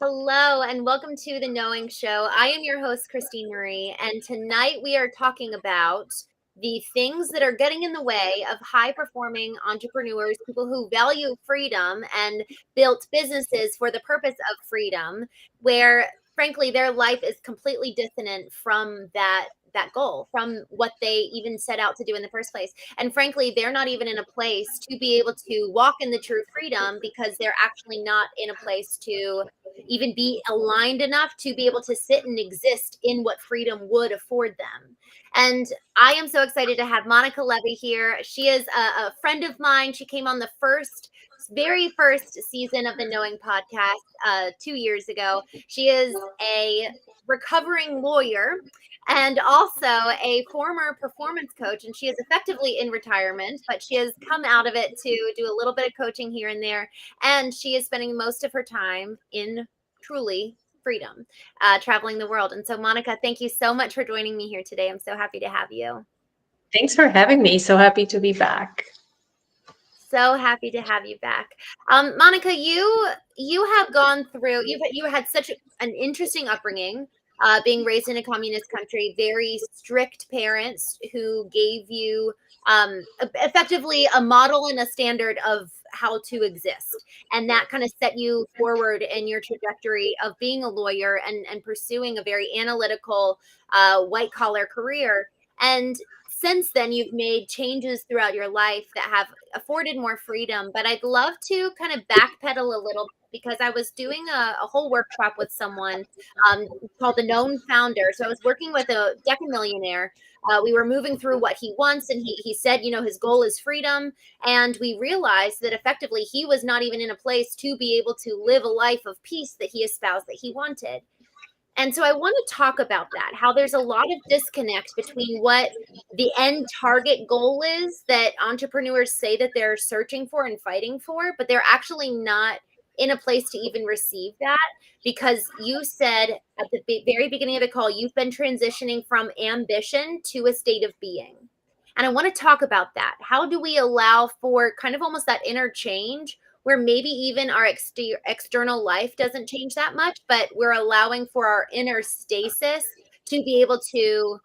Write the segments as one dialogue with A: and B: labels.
A: Hello, and welcome to the Knowing Show. I am your host, Christine Marie, and tonight we are talking about the things that are getting in the way of high performing entrepreneurs, people who value freedom and built businesses for the purpose of freedom, where frankly their life is completely dissonant from that goal, from what they even set out to do in the first place. And frankly, they're not even in a place to be able to walk in the true freedom because they're actually not in a place to even be aligned enough to be able to sit and exist in what freedom would afford them. And I am so excited to have Monica Levy here. She is a friend of mine. She came on the very first season of the Knowing podcast 2 years ago. She is a recovering lawyer and also a former performance coach, and she is effectively in retirement, but she has come out of it to do a little bit of coaching here and there, and she is spending most of her time in truly freedom, traveling the world. And so, Monica, thank you so much for joining me here today. I'm so happy to have you.
B: Thanks for having me. So happy to be back.
A: So happy to have you back. Monica, you have gone through, you had such an interesting upbringing, being raised in a communist country, very strict parents who gave you effectively a model and a standard of how to exist. And that kind of set you forward in your trajectory of being a lawyer and pursuing a very analytical white collar career. And since then, you've made changes throughout your life that have afforded more freedom. But I'd love to kind of backpedal a little bit because I was doing a whole workshop with someone called the Known Founder. So I was working with a decamillionaire. We were moving through what he wants, and he said, his goal is freedom. And we realized that effectively he was not even in a place to be able to live a life of peace that he espoused that he wanted. And so I want to talk about that, how there's a lot of disconnect between what the end target goal is that entrepreneurs say that they're searching for and fighting for, but they're actually not in a place to even receive that, because you said at the very beginning of the call, you've been transitioning from ambition to a state of being. And I want to talk about that. How do we allow for kind of almost that interchange where maybe even our external life doesn't change that much, but we're allowing for our inner stasis to be able to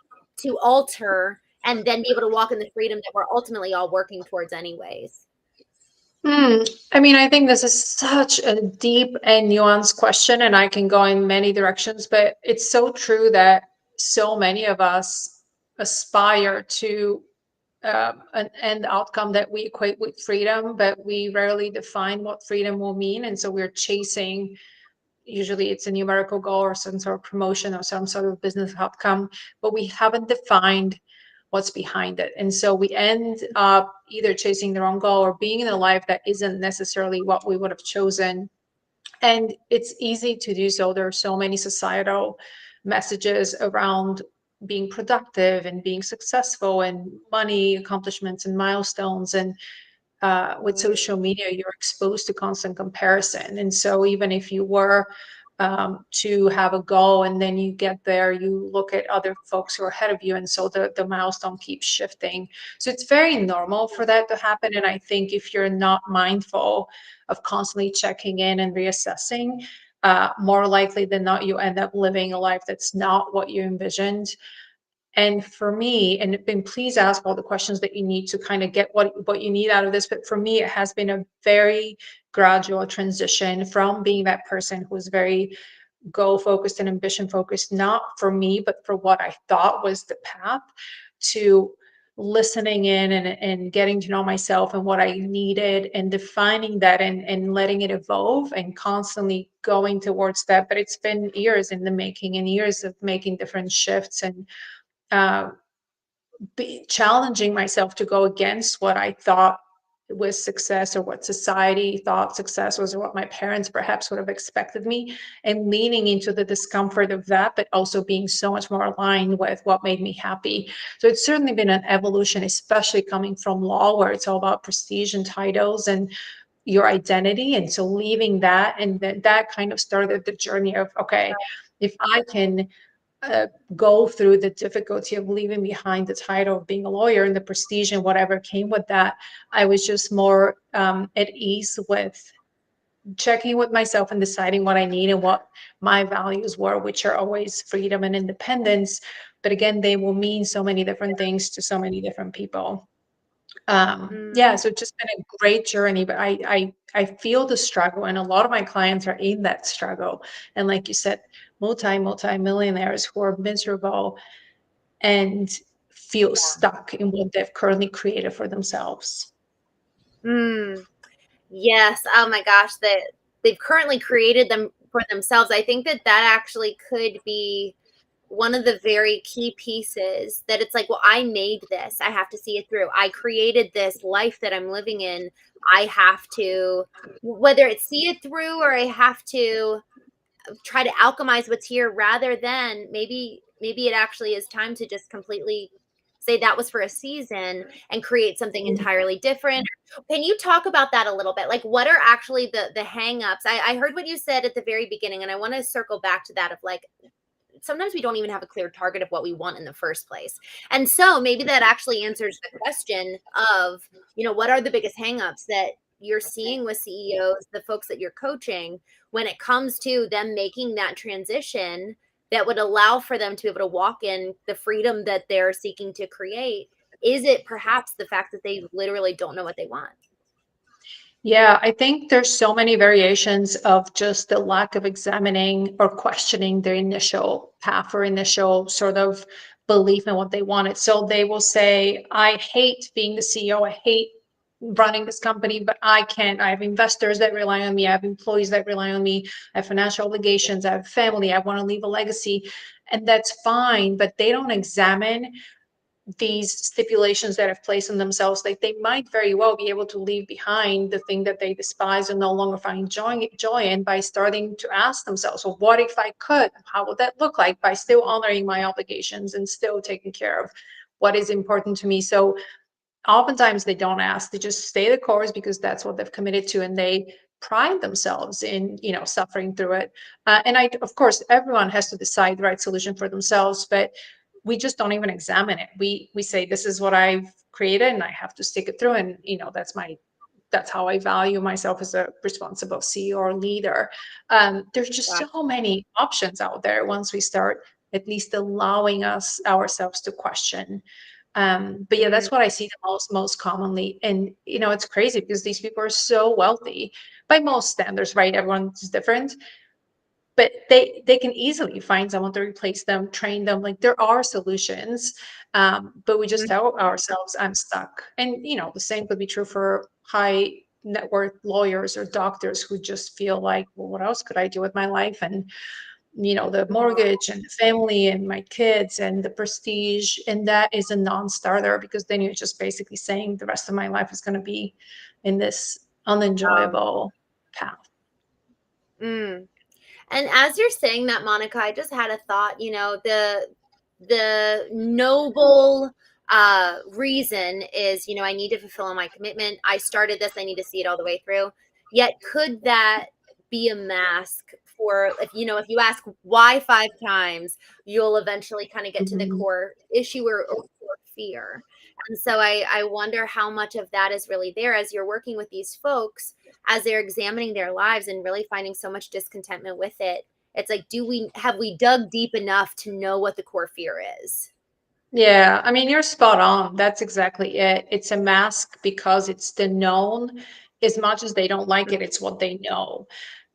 A: alter and then be able to walk in the freedom that we're ultimately all working towards anyways?
B: I think this is such a deep and nuanced question, and I can go in many directions, but it's so true that so many of us aspire to an end outcome that we equate with freedom, but we rarely define what freedom will mean. And so we're chasing, usually it's a numerical goal or some sort of promotion or some sort of business outcome, but we haven't defined what's behind it. And so we end up either chasing the wrong goal or being in a life that isn't necessarily what we would have chosen. And it's easy to do so. There are so many societal messages around being productive and being successful and money, accomplishments, and milestones. And with social media, you're exposed to constant comparison. And so even if you were to have a goal and then you get there, you look at other folks who are ahead of you. And so the milestone keeps shifting. So it's very normal for that to happen. And I think if you're not mindful of constantly checking in and reassessing, more likely than not, you end up living a life that's not what you envisioned. And for me, and please ask all the questions that you need to kind of get what you need out of this. But for me, it has been a very gradual transition from being that person who's very goal focused and ambition focused, not for me, but for what I thought was the path, to listening in and getting to know myself and what I needed and defining that and letting it evolve and constantly going towards that. But it's been years in the making and years of making different shifts and uh, challenging myself to go against what I thought was success or what society thought success was or what my parents perhaps would have expected me, and leaning into the discomfort of that, but also being so much more aligned with what made me happy. So it's certainly been an evolution, especially coming from law, where it's all about prestige and titles and your identity. And so leaving that, and that kind of started the journey of, okay, if I can go through the difficulty of leaving behind the title of being a lawyer and the prestige and whatever came with that, I was just more at ease with checking with myself and deciding what I need and what my values were, which are always freedom and independence. But again, they will mean so many different things to so many different people.
A: Mm,
B: Yeah, so it's just been a great journey, but I feel the struggle, and a lot of my clients are in that struggle. And like you said, multi millionaires who are miserable and feel stuck in what they've currently created for themselves.
A: mm. Yes. Oh my gosh, that they've currently created them for themselves. I think that that actually could be one of the very key pieces, that it's like, well, I made this. I have to see it through. I created this life that I'm living in. I have to, whether it's see it through, or I have to try to alchemize what's here, rather than maybe it actually is time to just completely say that was for a season and create something entirely different. Can you talk about that a little bit? Like, what are actually the hangups? I heard what you said at the very beginning, and I want to circle back to that, of like, sometimes we don't even have a clear target of what we want in the first place. And so maybe that actually answers the question of, what are the biggest hangups that you're seeing with CEOs, the folks that you're coaching, when it comes to them making that transition that would allow for them to be able to walk in the freedom that they're seeking to create? Is it perhaps the fact that they literally don't know what they want?
B: Yeah, I think there's so many variations of just the lack of examining or questioning their initial path or initial sort of belief in what they wanted. So they will say, I hate being the CEO, I hate running this company, but I can't. I have investors that rely on me, I have employees that rely on me, I have financial obligations, I have family, I want to leave a legacy. And that's fine, but they don't examine these stipulations that have placed on themselves. Like, they might very well be able to leave behind the thing that they despise and no longer find joy in, by starting to ask themselves, well, what if I could? How would that look like, by still honoring my obligations and still taking care of what is important to me? So oftentimes they don't ask, they just stay the course because that's what they've committed to, and they pride themselves in suffering through it. And of course, everyone has to decide the right solution for themselves, but we just don't even examine it. We say, this is what I've created and I have to stick it through, and that's how I value myself as a responsible CEO or leader. There's just
A: Wow.
B: so many options out there once we start at least allowing ourselves to question. But yeah,
A: Mm,
B: that's what I see the most commonly. And it's crazy because these people are so wealthy by most standards, right? Everyone's different, but they can easily find someone to replace them, train them. Like, there are solutions, but we just
A: mm,
B: tell ourselves, I'm stuck. And the same could be true for high net worth lawyers or doctors who just feel like, well, what else could I do with my life? And the mortgage and the family and my kids and the prestige, and that is a non-starter, because then you're just basically saying the rest of my life is going to be in this
A: wow.
B: unenjoyable path.
A: Mm. And as you're saying that, Monica, I just had a thought, the noble reason is, I need to fulfill my commitment. I started this, I need to see it all the way through. Yet could that be a mask for, if you ask why 5 times, you'll eventually kind of get to the
B: Mhm.
A: core issue, or core fear. And so I wonder how much of that is really there as you're working with these folks, as they're examining their lives and really finding so much discontentment with it. It's like, have we dug deep enough to know what the core fear is?
B: Yeah, I mean, you're spot on. That's exactly it. It's a mask because it's the known. As much as they don't like it, it's what they know.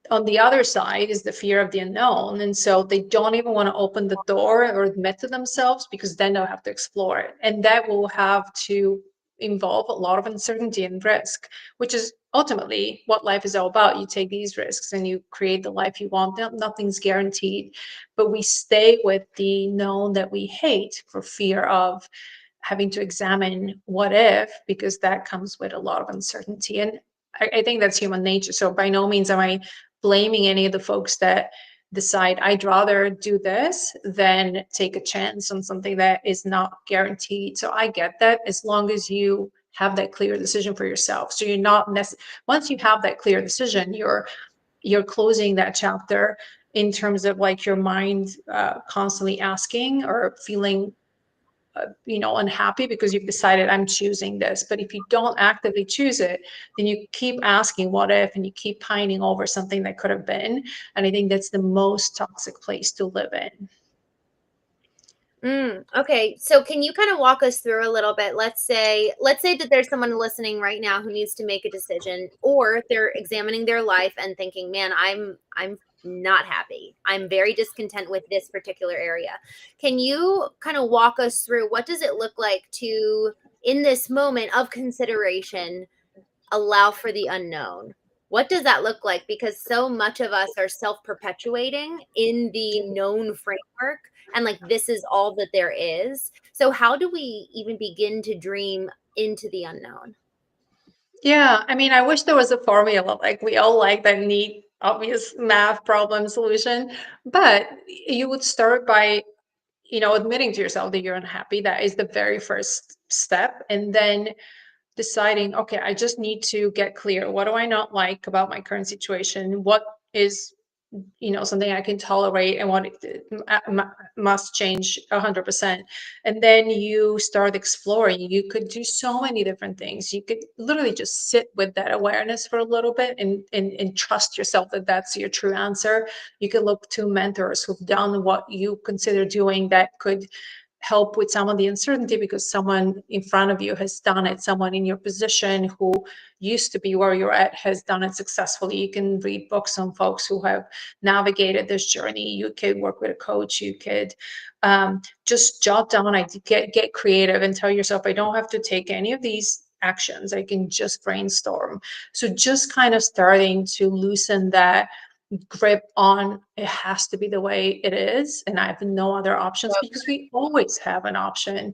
B: On the other side is the fear of the unknown. And so they don't even want to open the door or admit to themselves, because then they'll have to explore it. And that will have to involve a lot of uncertainty and risk, which is ultimately what life is all about. You take these risks and you create the life you want. Nothing's guaranteed, but we stay with the known that we hate for fear of having to examine what if, because that comes with a lot of uncertainty. And I think that's human nature. So by no means am I blaming any of the folks that decide, I'd rather do this than take a chance on something that is not guaranteed. So I get that, as long as you have that clear decision for yourself. So you're not once you have that clear decision, you're closing that chapter, in terms of like your mind constantly asking or feeling unhappy because you've decided I'm choosing this. But if you don't actively choose it, then you keep asking what if, and you keep pining over something that could have been. And I think that's the most toxic place to live in.
A: Okay. So can you kind of walk us through a little bit? Let's say that there's someone listening right now who needs to make a decision, or they're examining their life and thinking, "Man, I'm not happy. I'm very discontent with this particular area." Can you kind of walk us through what does it look like to, in this moment of consideration, allow for the unknown? What does that look like? Because so much of us are self perpetuating in the known framework, and like this is all that there is. So, how do we even begin to dream into the unknown?
B: Yeah, I mean, I wish there was a formula. Like we all like that neat, obvious math problem solution, but you would start by admitting to yourself that you're unhappy. That is the very first step. And then deciding, okay, I just need to get clear. What do I not like about my current situation? What is something I can tolerate, and what must change 100%. And then you start exploring. You could do so many different things. You could literally just sit with that awareness for a little bit, and trust yourself that that's your true answer. You could look to mentors who've done what you consider doing that could help with some of the uncertainty, because someone in front of you has done it. Someone in your position who used to be where you're at has done it successfully. You can read books on folks who have navigated this journey. You could work with a coach. You could just jot down, get creative, and tell yourself, I don't have to take any of these actions. I can just brainstorm. So just kind of starting to loosen that grip on, it has to be the way it is and I have no other options, because we always have an option.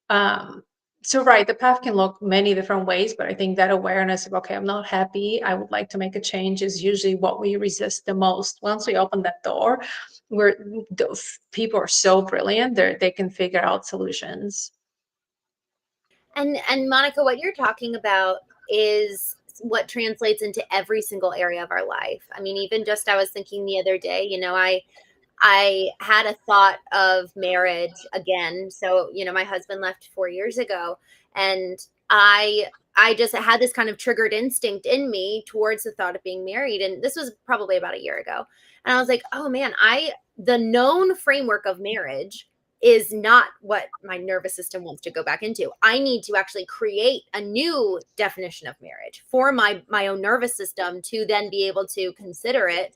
B: um, so right, the path can look many different ways, but I think that awareness of, okay, I'm not happy, I would like to make a change, is usually what we resist the most. Once we open that door, where people are so brilliant, they can figure out solutions.
A: And Monica, what you're talking about is what translates into every single area of our life. I mean, even just I was thinking the other day, I had a thought of marriage again. So, my husband left 4 years ago, and I just had this kind of triggered instinct in me towards the thought of being married, and this was probably about a year ago. And I was like, "Oh man, I the known framework of marriage is not what my nervous system wants to go back into. I need to actually create a new definition of marriage for my own nervous system to then be able to consider it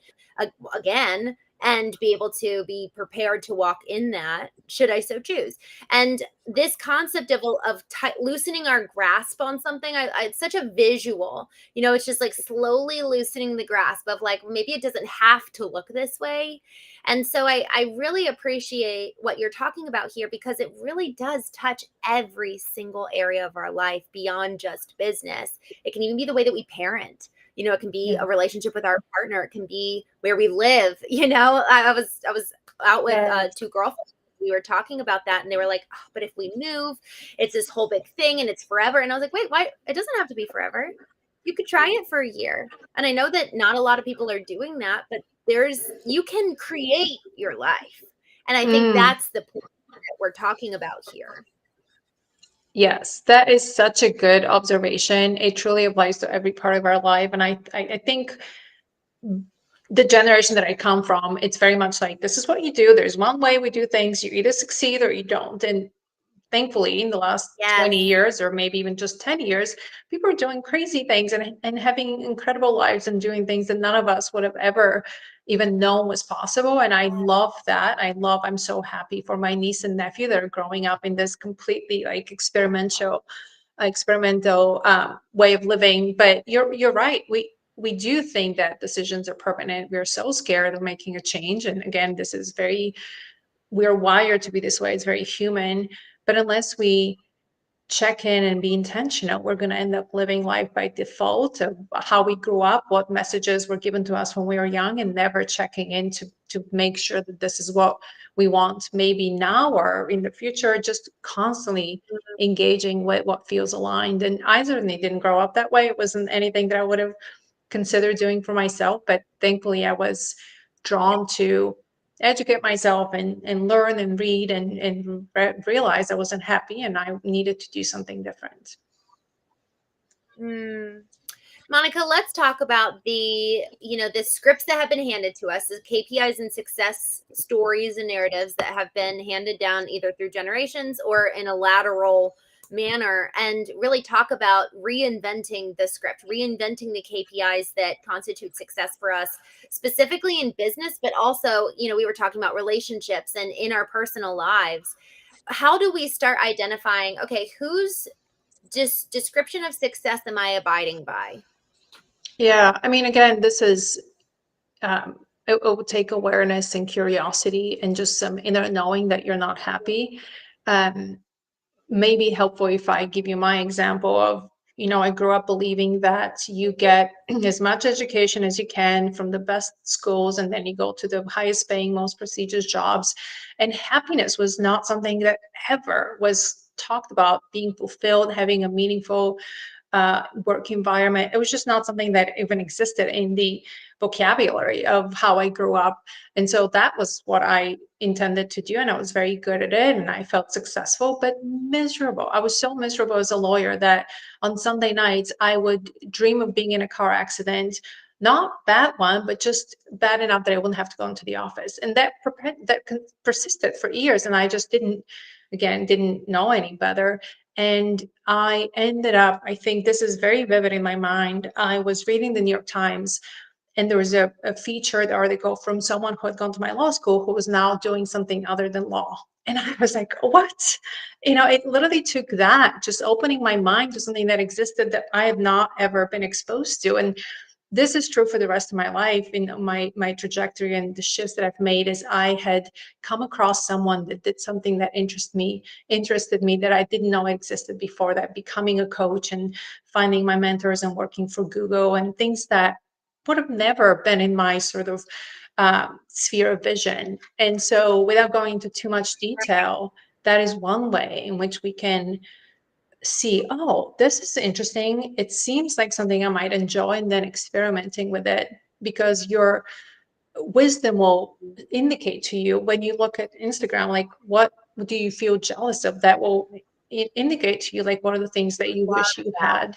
A: again, and be able to be prepared to walk in that should I so choose." And this concept of loosening our grasp on something, it's such a visual. It's just like slowly loosening the grasp of like maybe it doesn't have to look this way. And so I really appreciate what you're talking about here, because it really does touch every single area of our life beyond just business. It can even be the way that we parent. It can be
B: Yeah.
A: a relationship with our partner. It can be where we live. I was out with
B: Yes.
A: two girlfriends. We were talking about that, and they were like, "Oh, but if we move, it's this whole big thing, and it's forever." And I was like, "Wait, why? It doesn't have to be forever. You could try it for a year." And I know that not a lot of people are doing that, but you can create your life, and I think
B: Mm.
A: that's the point that we're talking about here.
B: Yes, that is such a good observation. It truly applies to every part of our life. And I think the generation that I come from, it's very much like, this is what you do. There's one way we do things. You either succeed or you don't. And thankfully, in the last
A: Yes.
B: 20 years, or maybe even just 10 years, people are doing crazy things, and having incredible lives, and doing things that none of us would have ever even known was possible. And I love that. I'm so happy for my niece and nephew that are growing up in this completely like experimental way of living. But you're right. We do think that decisions are permanent. We're so scared of making a change. And again, this is very, we're wired to be this way. It's very human. But unless we check in and be intentional, we're going to end up living life by default of how we grew up, what messages were given to us when we were young, and never checking in to make sure that this is what we want, maybe now or in the future, just constantly engaging with what feels aligned. And I certainly didn't grow up that way. It wasn't anything that I would have considered doing for myself, but thankfully I was drawn to educate myself and learn and read and realize I wasn't happy and I needed to do something different.
A: Mm. Monica, let's talk about the scripts that have been handed to us, the KPIs and success stories and narratives that have been handed down either through generations or in a lateral manner, and really talk about reinventing the script, reinventing the KPIs that constitute success for us, specifically in business, but also, we were talking about relationships and in our personal lives. How do we start identifying, okay, whose description of success am I abiding by?
B: Yeah, I mean, again, this is it will take awareness and curiosity and just some inner knowing that you're not happy. Um, Maybe helpful if I give you my example of, I grew up believing that you get as much education as you can from the best schools, and then you go to the highest paying, most prestigious jobs. And happiness was not something that ever was talked about, being fulfilled, having a meaningful work environment. It was just not something that even existed in the vocabulary of how I grew up. And so that was what I intended to do. And I was very good at it. And I felt successful, but miserable. I was so miserable as a lawyer that on Sunday nights, I would dream of being in a car accident. Not bad one, but just bad enough that I wouldn't have to go into the office. And that persisted for years. And I just didn't know any better. And I ended up, I think this is very vivid in my mind. I was reading the New York Times, and there was a featured article from someone who had gone to my law school who was now doing something other than law. And I was like, what? It literally took that, just opening my mind to something that existed that I had not ever been exposed to. And this is true for the rest of my life. In my trajectory and the shifts that I've made, is I had come across someone that did something that interested me that I didn't know existed before that, becoming a coach and finding my mentors and working for Google and things that would have never been in my sort of sphere of vision. And so, without going into too much detail, that is one way in which we can see, oh, this is interesting. It seems like something I might enjoy, and then experimenting with it, because your wisdom will indicate to you when you look at Instagram, like, what do you feel jealous of? That will indicate to you, like, what are the things that you wish you had.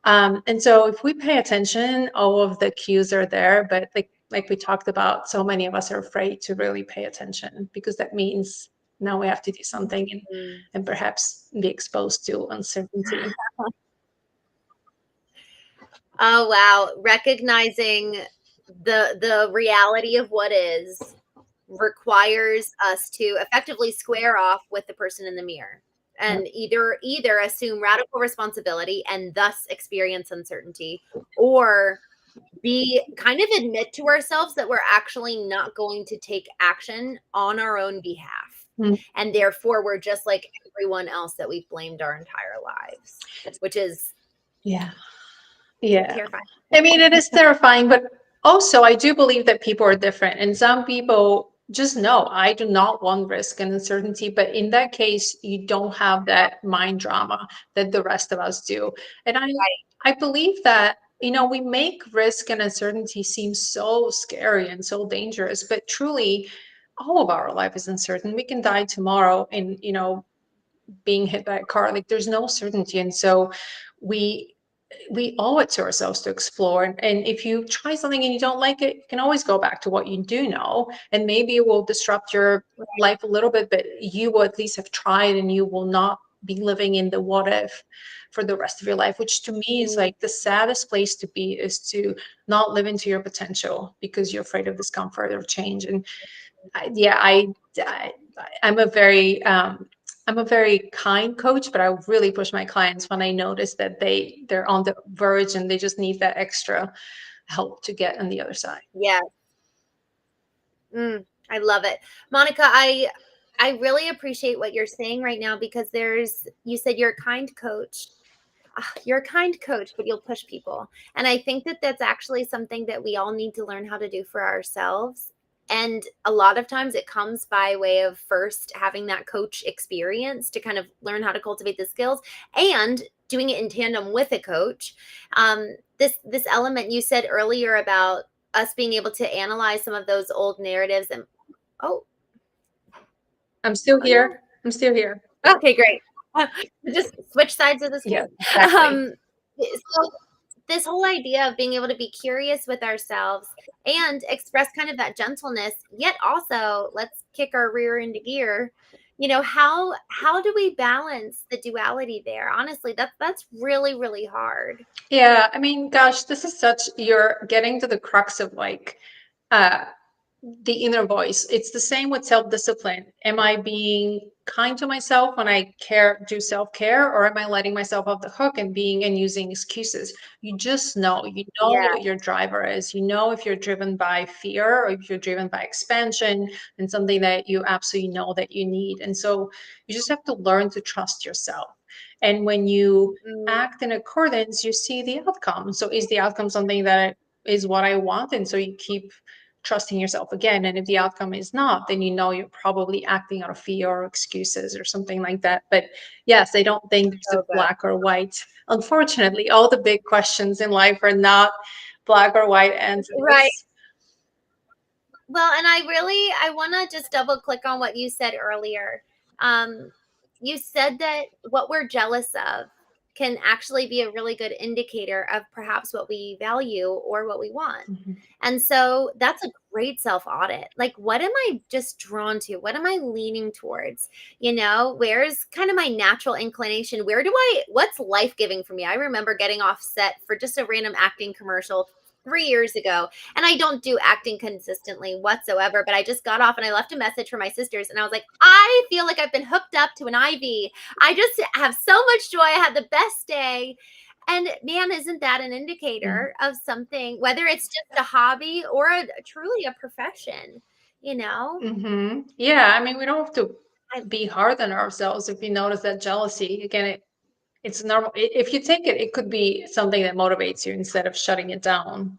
B: And so if we pay attention, all of the cues are there, but like we talked about, so many of us are afraid to really pay attention, because that means now we have to do something
A: Mm.
B: and perhaps be exposed to uncertainty.
A: Oh wow, recognizing the reality of what is requires us to effectively square off with the person in the mirror
B: Yep.
A: and either assume radical responsibility and thus experience uncertainty, or be kind of admit to ourselves that we're actually not going to take action on our own behalf,
B: Mm,
A: and therefore we're just like everyone else that we've blamed our entire lives, which is
B: yeah. Yeah.
A: terrifying.
B: I mean, it is terrifying, but also I do believe that people are different. And some people just know, I do not want risk and uncertainty. But in that case, you don't have that mind drama that the rest of us do. And I believe that, we make risk and uncertainty seem so scary and so dangerous, but truly all of our life is uncertain. We can die tomorrow and, being hit by a car. Like, there's no certainty. And so we we owe it to ourselves to explore. And if you try something and you don't like it, you can always go back to what you do know. And maybe it will disrupt your life a little bit, but you will at least have tried, and you will not be living in the what if for the rest of your life, which to me is like the saddest place to be, is to not live into your potential because you're afraid of discomfort or change. And yeah, I I'm a very I'm a very kind coach, but I really push my clients when I notice that they're on the verge and they just need that extra help to get on the other side.
A: Yeah. I love it. Monica, I really appreciate what you're saying right now, because you said you're a kind coach. You're a kind coach, but you'll push people. And I think that that's actually something that we all need to learn how to do for ourselves. And a lot of times it comes by way of first having that coach experience to kind of learn how to cultivate the skills, and doing it in tandem with a coach. This element you said earlier about us being able to analyze some of those old narratives Oh,
B: I'm still
A: oh no.
B: here. I'm still here.
A: Okay, great. Just switch sides of the
B: Yeah,
A: screen.
B: exactly.
A: Um, so this whole idea of being able to be curious with ourselves and express kind of that gentleness, yet also let's kick our rear into gear. How do we balance the duality there? Honestly, that's really, really hard.
B: Yeah, I mean, gosh, this is such, you're getting to the crux of like uh the inner voice. It's the same with self-discipline. Am I being kind to myself when I do self-care, or am I letting myself off the hook and being and using excuses? You know
A: Yeah.
B: what your driver is. You know if you're driven by fear or if you're driven by expansion and something that you absolutely know that you need. And so you just have to learn to trust yourself. And when you
A: Mm,
B: act in accordance, you see the outcome. So is the outcome something that is what I want? And so you keep trusting yourself again. And if the outcome is not, then you know you're probably acting out of fear or excuses or something like that. But yes, I don't think there's a
A: so good.
B: black or white. Unfortunately, all the big questions in life are not black or white
A: Right.
B: answers.
A: Well, and I want to just double click on what you said earlier. Um, you said that what we're jealous of can actually be a really good indicator of perhaps what we value or what we want.
B: Mhm.
A: And so that's a great self audit. Like, what am I just drawn to? What am I leaning towards? Where's kind of my natural inclination? What's life giving for me? I remember getting off set for just a random acting commercial 3 years ago, and I don't do acting consistently whatsoever, but I just got off and I left a message for my sisters. And I was like, I feel like I've been hooked up to an IV. I just have so much joy. I had the best day. And man, isn't that an
B: Yeah.
A: indicator of something, whether it's just a hobby or truly a profession, you know?
B: Yeah, I mean, we don't have to
A: I,
B: be hard on ourselves if you notice that jealousy. Again, it's normal. If you take it, it could be something that motivates you instead of shutting it down.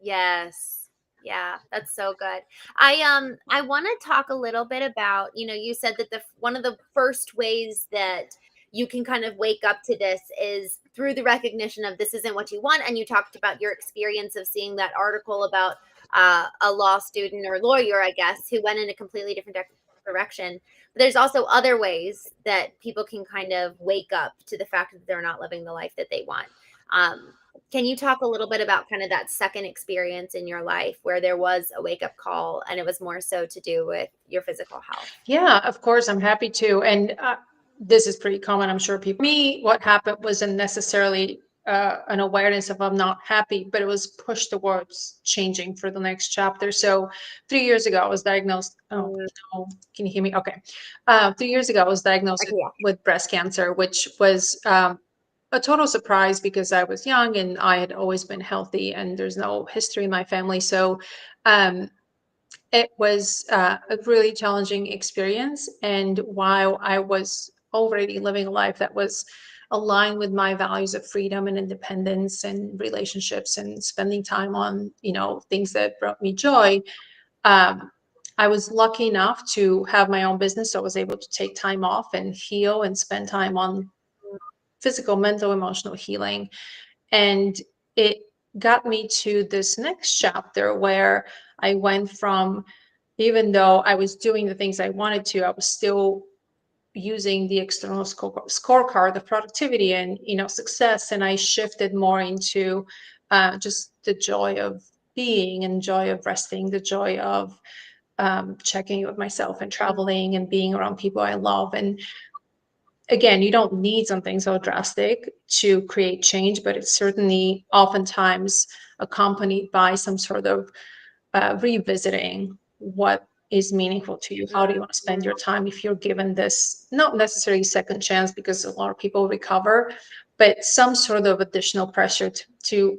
A: Yes. Yeah, that's so good. I want to talk a little bit about, you said that the one of the first ways that you can kind of wake up to this is through the recognition of this isn't what you want, and you talked about your experience of seeing that article about a law student or lawyer, I guess, who went in a completely different direction. But there's also other ways that people can kind of wake up to the fact that they're not living the life that they want. Can you talk a little bit about kind of that second experience in your life where there was a wake up call and it was more so to do with your physical health?
B: Yeah, of course, I'm happy to. And this is pretty common, I'm sure people. Me, what happened wasn't necessarily an awareness of I'm not happy, but it was pushed towards changing for the next chapter. So 3 years ago, I was diagnosed. Oh,
A: Mm,
B: no, can you hear me? Okay. 3 years ago, I was diagnosed
A: okay, yeah.
B: with breast cancer, which was a total surprise because I was young and I had always been healthy, and there's no history in my family. So um, it was a really challenging experience. And while I was already living a life that was aligned with my values of freedom and independence and relationships and spending time on, things that brought me joy, um, I was lucky enough to have my own business. So I was able to take time off and heal and spend time on physical, mental, emotional healing. And it got me to this next chapter where I went from, even though I was doing the things I wanted to, I was still using the external scorecard of productivity and success, and I shifted more into just the joy of being and joy of resting, the joy of checking with myself and
A: Mm,
B: traveling and being around people I love. And again, you don't need something so drastic to create change, but it's certainly oftentimes accompanied by some sort of revisiting what is meaningful to you. How do you want to spend
A: mm,
B: your time if you're given this, not necessarily second chance, because a lot of people recover, but some sort of additional pressure to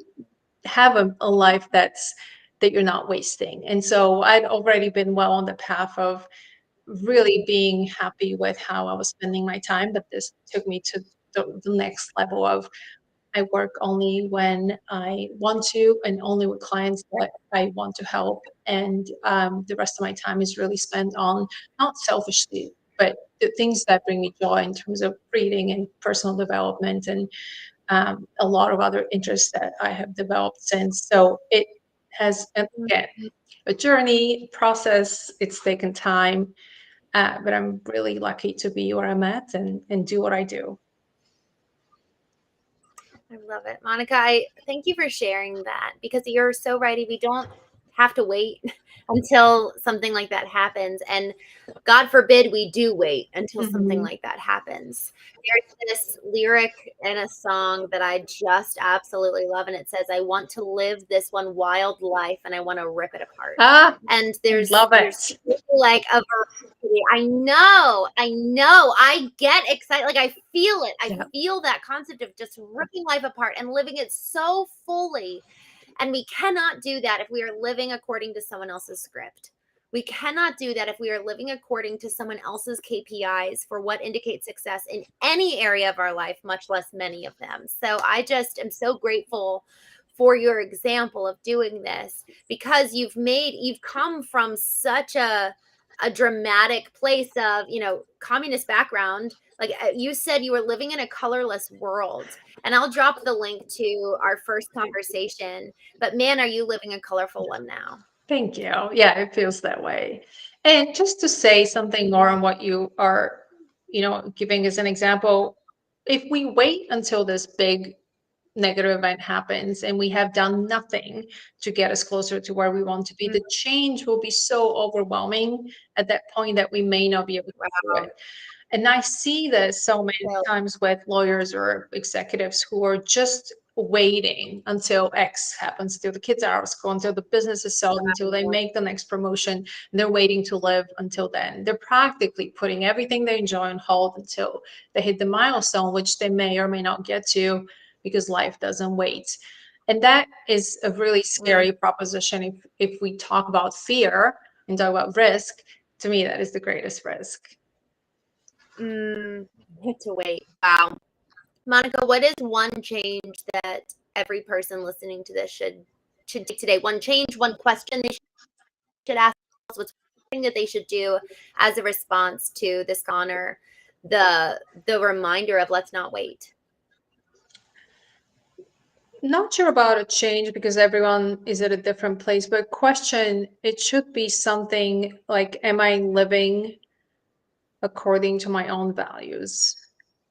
B: have a life that you're not wasting. And so I'd already been well on the path of really being happy with how I was spending my time, but this took me to the next level of I work only when I want to and only with clients that I want to help. And the rest of my time is really spent on not selfishly, but the things that bring me joy in terms of reading and personal development and a lot of other interests that I have developed since. So has, again,
A: Mhm.
B: a journey process. It's taken time, but I'm really lucky to be where I'm at and do what I do.
A: I love it. Monica, I thank you for sharing that because you're so right. We don't have to wait until something like that happens. And God forbid we do wait until something
B: Mhm.
A: like that happens. There's this lyric in a song that I just absolutely love. And it says, I want to live this one wild life and I want to rip it apart.
B: Ah,
A: And
B: I
A: there's
B: love
A: there's
B: it.
A: like a I know. I get excited. Like I feel it. I
B: Yeah.
A: feel that concept of just ripping life apart and living it so fully. And we cannot do that if we are living according to someone else's script. We cannot do that if we are living according to someone else's KPIs for what indicates success in any area of our life, much less many of them. So I just am so grateful for your example of doing this because you've come from such a dramatic place of, communist background. Like you said, you were living in a colorless world. And I'll drop the link to our first conversation. But man, are you living a colorful one now?
B: Thank you. Yeah, it feels that way. And just to say something more on what you are, giving as an example, if we wait until this big negative event happens and we have done nothing to get us closer to where we want to be,
A: Mm,
B: the change will be so overwhelming at that point that we may not be able to do
A: wow.
B: it. And I see this so many
A: So,
B: times with lawyers or executives who are just waiting until X happens, until the kids are out of school, until the business is sold, until they
A: wow.
B: make the next promotion. And they're waiting to live until then. They're practically putting everything they enjoy on hold until they hit the milestone, which they may or may not get to because life doesn't wait. And that is a really
A: Mm,
B: scary proposition. If we talk about fear and talk about risk, to me, that is the greatest risk.
A: mm, to wait. Wow. Monica, what is one change that every person listening to this should take today? One change, one question they should ask themselves, what's one thing that they should do as a response to this honor, the reminder of let's not wait.
B: Not sure about a change because everyone is at a different place, but question, it should be something like, am I living according to my own values?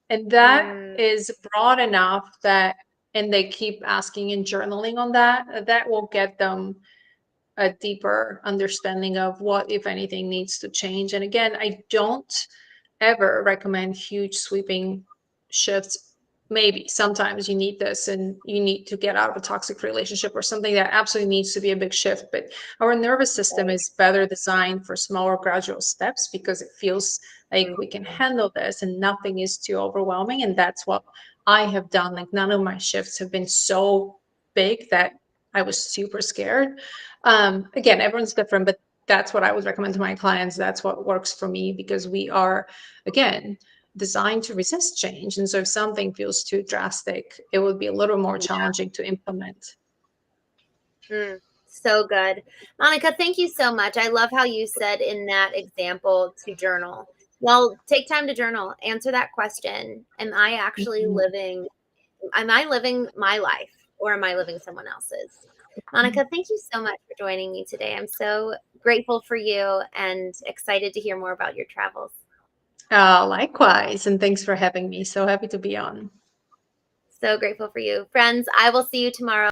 B: And that
A: Mm,
B: is broad enough that, and they keep asking and journaling on that, that will get them a deeper understanding of what, if anything, needs to change. And again, I don't ever recommend huge sweeping shifts. Maybe sometimes you need this and you need to get out of a toxic relationship or something that absolutely needs to be a big shift. But our nervous system
A: right.
B: is better designed for smaller gradual steps because it feels like
A: Mm,
B: we can handle this and nothing is too overwhelming. And that's what I have done. Like none of my shifts have been so big that I was super scared. Again, everyone's different, but that's what I would recommend to my clients. That's what works for me because we are, again, designed to resist change. And so if something feels too drastic, it would be a little more challenging to implement.
A: mm, so good. Monica, thank you so much. I love how you said in that example to journal. Well, take time to journal. Answer that question.
B: Mhm.
A: Am I living my life or am I living someone else's? Monica, thank you so much for joining me today. I'm so grateful for you and excited to hear more about your travels.
B: Likewise. And thanks for having me. So happy to be on.
A: So grateful for you. Friends, I will see you tomorrow.